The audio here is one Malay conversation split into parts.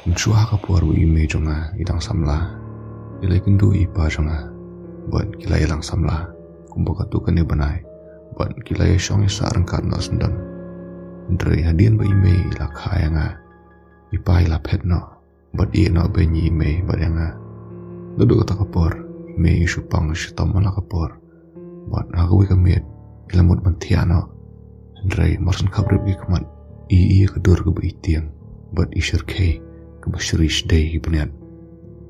Mencuah kapur bu ime jonga idang samla. Ilai kendu ipa jonga. Buat kila ilang samla. Kumbo katukan banai. Buat kila yashong isa rengkat no sendan. Ndre hadian ba ime ila kaya nga. Ipa ila pet no. Buat iya no benyi ime buat yang nga. Duduk kata kapur. Ime isu pang sitam mala kapur. Buat hagawi kamit. Ila mut mantia no. Ndre marsan kabrib ikamat. Iya kedur ke beitiang. Buat isir kei. Kebasyirish day hibniat.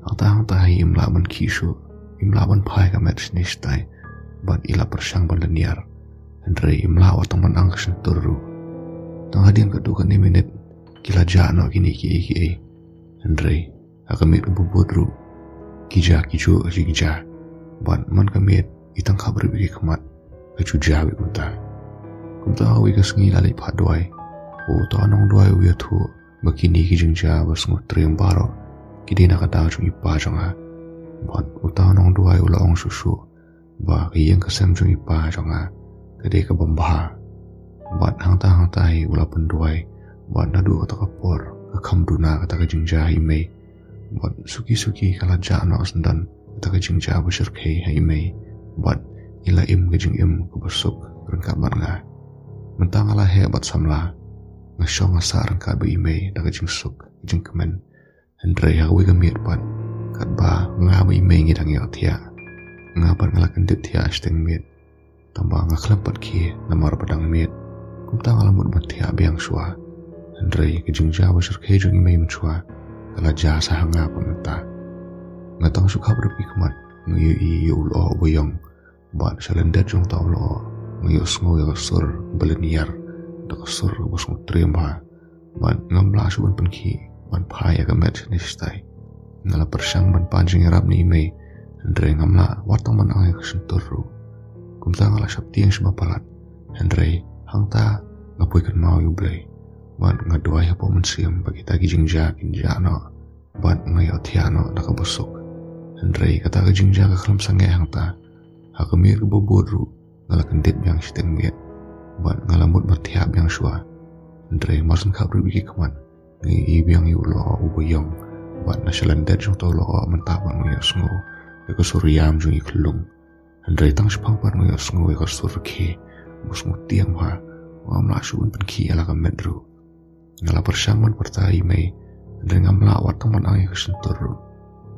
Hangta hi imla ban kisu. Imla ban pai kamet sinistai. Buat ila persyang ban leniar. Ndre imla watang ban angksan turu. Tang hadian kedukan ni minit. Kila jano kini ki. Ndre akamit kebubudru. Kija kiju kija. Buat man kamit. Itang kabrib ikamat. Kecujawi kunta. Kumta hawi kesengi lali paduai. To anong duai uya tu bakini ki jingja basngu triam baro kidi nakata jung ipa jonga buat uta anong duai ula ong susu ba kiyang kasem jung ipa jonga kadi ka bambaha buat hangta hi ula penduai buat nadu kata kapor ka kamduna kata ka jingja ime buat suki kala jano sendan kata ka jingja basir kei ime buat ila im ka jing im ka basuk rengkat nga mentang ala hebat samla ngasong asa rangka ba ime daga jing suk jing kemen Andre hawi gamit pan kat ba nga ba ime ngidang tia nga pan ngala kendit tia asteng mit tambah nga klampat ki namar padang mit kumta ngala mut tia biang suwa Andre ke jing jawa sur ke jing ime menchua kala jasa hanga pamenta nga tang suka berpi kemat ngayu i ulo boyong ban salendet jong tau lo ngayu sngo ya sur beleniar dakasur bos ngutrim ba ban ngamla suban penki ban phaya ka met nistai ngala persyang ban panjing rap ni ime Andre ngamla watang man ang kesenturu kumta ngala sabti yang sebapalat Andre hangta ngapui kan mau yublay ban ngaduai hapo mensiam bagi tagi jingja kinja no ban ngayo tiano dakabosok Andre kata ka jingja ka kalam sange hangta hakamir ka bobodru ngala kendit biang siteng miet buat ngalamut bertiap yang sua Andre marsan kabri biki kaman ngi ibiang yulo uboyong buat nasalandet jung tolo mentabang ngi asngo eko suryam jung iklung Andre tang sepang par ngi asngo eko surki bus mutiang ha ngamla suun penki ala kamedru ngala persaman pertai mei Andre ngamla watang man angi kesenturu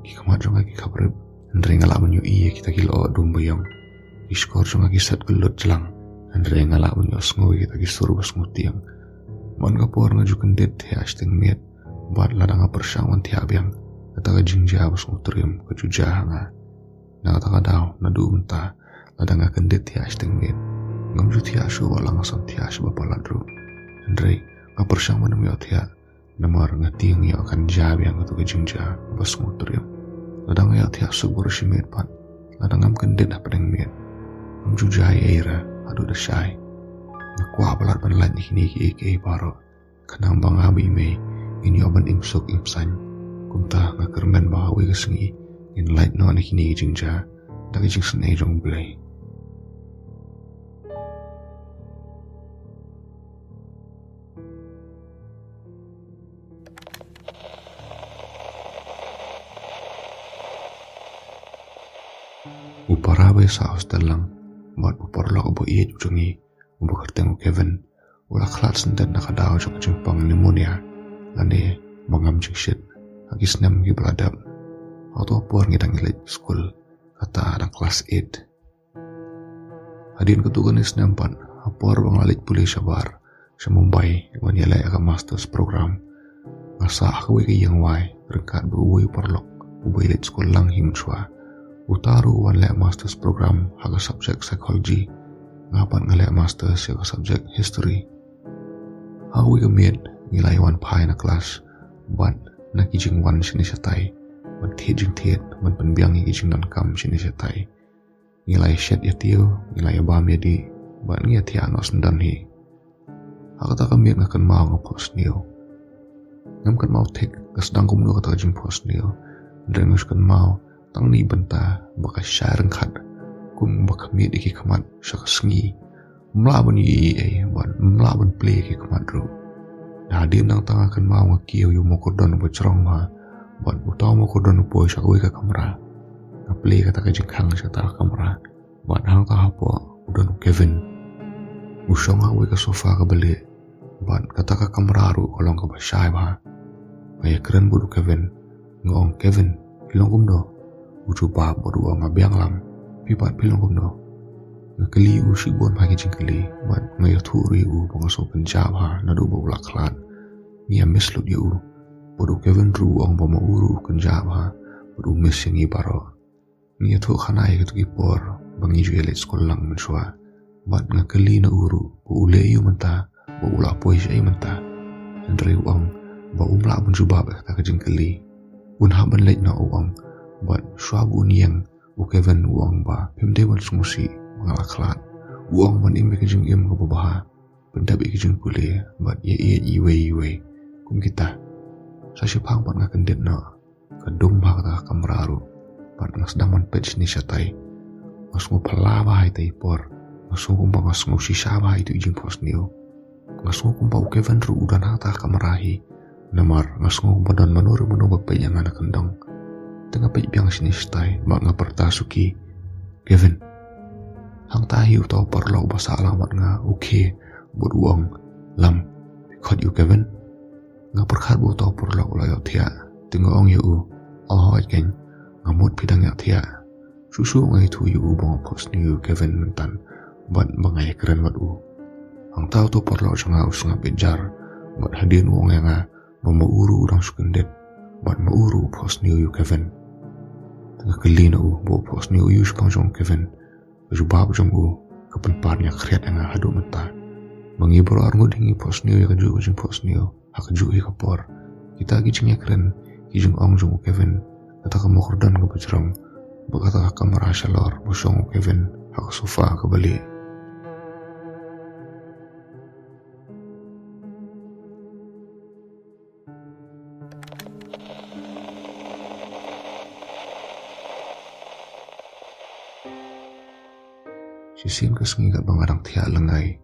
ki kamat jung aki kabrib Andre ngala menyu iya kita kilo dumboyong iskor jung aki set gelut jelang Andre ngala unyos ngowi kita kisur bas ngutiang man kapur ngajukan det ya asteng miet buat ladang persyangwan tiap yang kata ka jingja bas ngutrim kejuja nga na kata ka daw nadu mentah ladang akan det ya asteng miet ngamju tia su walang asam tia sebapaladru Andre nga persyangwan miot ya namar ngatiang ya akan jab yang kata ka jingja bas ngutrim ladang ya tia subur si miet pan ladang ngam kendet padang miet ngamju jaya era aduh dah syai ngakwa balat panlan ikini ki baro kanang banga bime ini oban imsuk imsan kumta ngakermen bahawi kesengi in light no ikini jingja dagi jingsen jong blay uparabe sa hostel lang buat uporlok ubo iya jujongi ubo kerteng Kevin ula klat sendet nakadaw jong jempang pneumonia lani mangam jing shit agis nem gi beladap auto por ngidang ilit school kata adang kelas 8 hadin ketugan is nempan apor bang lalit pulih sabar sa Mumbai wanyalay aga masters program ngasa akawi kayang wai rengkat bu uporlok ubo ilit school lang himchwa utaru wan lek masters program haga subjek psychology ngapan ngalek masters haga subjek history hawi gamit ngilai wan pai na kelas buat na kijing wan sini setai wan tiet wan penbiang kijing dan kam sini setai ngilai shed ya tio ngilai abam ya di buat ngia tiano sendan hi haga tak gamit ngakan mau ngapos nio ngamkan mau tek kesedang kumdo kata kijing pos nio dan nguskan mau tang ni benta baka syareng khat kum baka mi diki kamat syaka sengi mlaban yi ban mlaban play ki kamat ro Nah di nang tanga kan mau ngakiu yu mo kordon bocrong ma buat utau mo kordon po sa ka kamera ngapli kata ka jingkang sa ta kamera buat hang ta hapo udon Kevin usong awe ka sofa ka bali buat kata ka kamera ru kolong ka basai ba ay keren budu Kevin ngong Kevin pilong kumdo uju ba bodu ngabiang lam pipat pilong kumdo ngakali u si bon pagi jingkali buat ngayo turi u pangaso penjab ha nadu bawla klan ngia meslo dia u bodu Kevin ru ong bama uru penjab ha bodu mes yang ibaro ngia tu khanai ke tu por bangi ju elet sekolang mensua buat ngakali na uru bu ule yu menta bu ula pois ai menta andre ong ba umla bun jubab kata ka jingkali un haban leit na ong buat swabu niang u Kevin uang ba pemde ban sumusi mengalaklan uang ban imbe ke jing im ko baha pendabi ke jing pule buat ye iwe kum kita sasipang ban ngakendet na kadung ba kata kamera ru buat ngasdang man page ni satai ngasngu pala ba hai tai por ngasngu kumpa ngasngu sisa ba itu jing post niu ngasngu kumpa u Kevin ru udan hata kamerahi namar ngasngu kumpa dan manur menubak bayang anak kendang tengah page biang sini satai mak ngaperta suki Kevin hang tahi utau perlo bahasa alamat nga okay buat uang lam ikut you Kevin nga perkat bu utau perlo layo tia tengok ong yu ahoy keng ngamut bidang yak tia susu ngai tu yu bong post ni Kevin mentan buat bangai keren buat hang tahu tu perlo sanga usnga bejar buat hadirin uang yang nga uru udang sukendet buat uru post ni Kevin tengah keli na bu post ni sepang jong Kevin jubab jong kapan parnya kreat yang hadu menta mengibur arngo dingi pos niu ya kaju jing pos niu hakaju hi kapor kita gijing ya keren gijing ong jong Kevin kata kamu kordan ke bajrong bakata ka kamera shalor bosong Kevin hak sofa ke bali sisin kesengi kat bangarang tiak lengai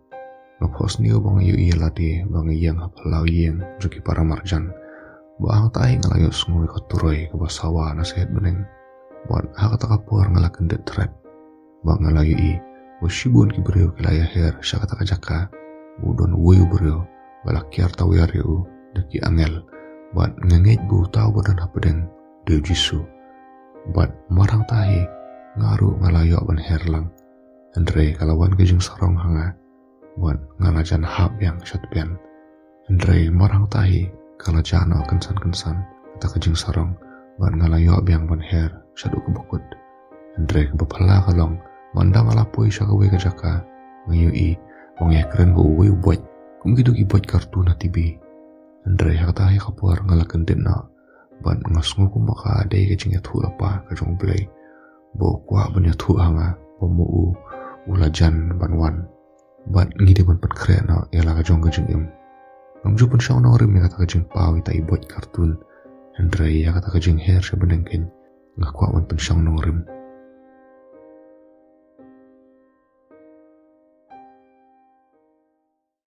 ngapos niu bang yu iya ladi bang yang hapalau yang juki para marjan buang tai ngalayo sngui koturoi ke basawa nasihat beneng buat hak kata kapur ngalakan det thread bang ngalayo i wasibun ki beriu kilaya her syakata kajaka budon wuyu beriu balakiar tawiyar yu deki angel buat ngengej bu tau badan hapedeng deu jisu buat marang tahi ngaru ngalayo ban herlang Andre kalawan kejing sarong hanga buat ngalajan hab yang syatpian Andre marang tahi kalajana kensan kata kejing sarong buat ngalayo yang ban her syadu kebukut Andre kebapala kalong mandang alapoi syakawe kejaka ngayui wong ya keren bu uwe buat kumgidu ki buat kartu na tibi Andre hakatahi kapuar ngalakan dena buat ngasngu kumaka adai kejing yatu apa kejong belai bu kwa banyatu hanga pemu ulajan banwan bat ngide ban pat krena yala ka jong kajing im ngamju pun syang norim ya kata kajing pawi tai buat kartun Andre ya kata kajing her sa benengkin ngakwa man pun syang norim